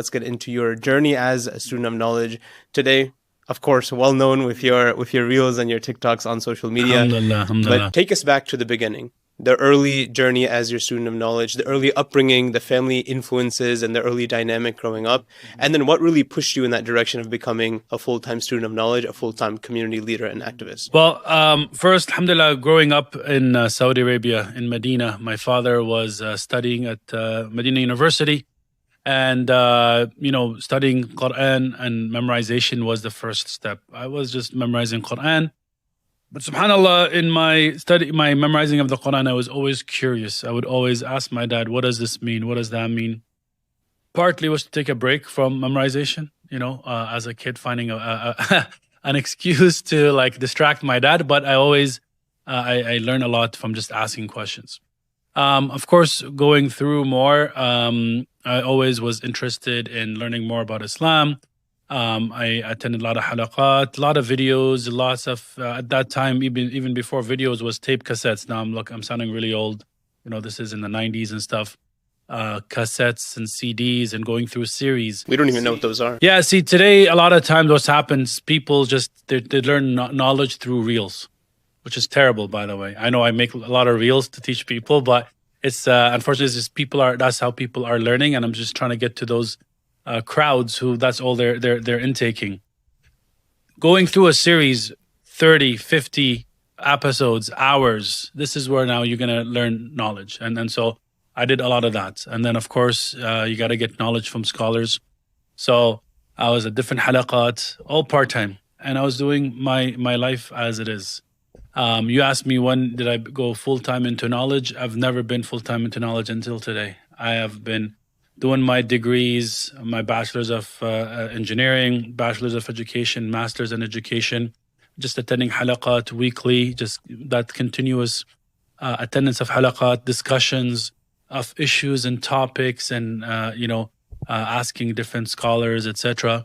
Let's get into your journey as a student of knowledge today. Of course, well known with your reels and your TikToks on social media. But take us back to the beginning, the early journey as your student of knowledge, the early upbringing, the family influences, and the early dynamic growing up. And then what really pushed you in that direction of becoming a full-time student of knowledge, a full-time community leader and activist? Well, first, alhamdulillah, growing up in Saudi Arabia, in Medina, my father was studying at Medina University. And, studying Quran and memorization was the first step. I was just memorizing Quran. But subhanAllah, in my memorizing of the Quran, I was always curious. I would always ask my dad, what does this mean? What does that mean? Partly was to take a break from memorization, as a kid finding an excuse to distract my dad. But I always, I learned a lot from just asking questions. Of course, going through more, I always was interested in learning more about Islam. I attended a lot of halaqat, a lot of videos, lots of, at that time, even before videos was tape cassettes. Now I'm sounding really old. This is in the 90s and stuff. Cassettes and CDs and going through series. We don't even know what those are. Yeah, see, today, a lot of times what happens, people just, they learn knowledge through reels, which is terrible, by the way. I know I make a lot of reels to teach people, but it's unfortunately it's just that's how people are learning, and I'm just trying to get to those crowds who that's all they're intaking. Going through a series, 30, 50 episodes, hours, this is where now you're going to learn knowledge. And so I did a lot of that. And then, of course, you got to get knowledge from scholars. So I was at different halaqat, all part-time. And I was doing my life as it is. You asked me when did I go full-time into knowledge. I've never been full-time into knowledge until today. I have been doing my degrees, my bachelor's of engineering, bachelor's of education, master's in education, just attending halaqat weekly, just that continuous attendance of halaqat, discussions of issues and topics and, asking different scholars, etc.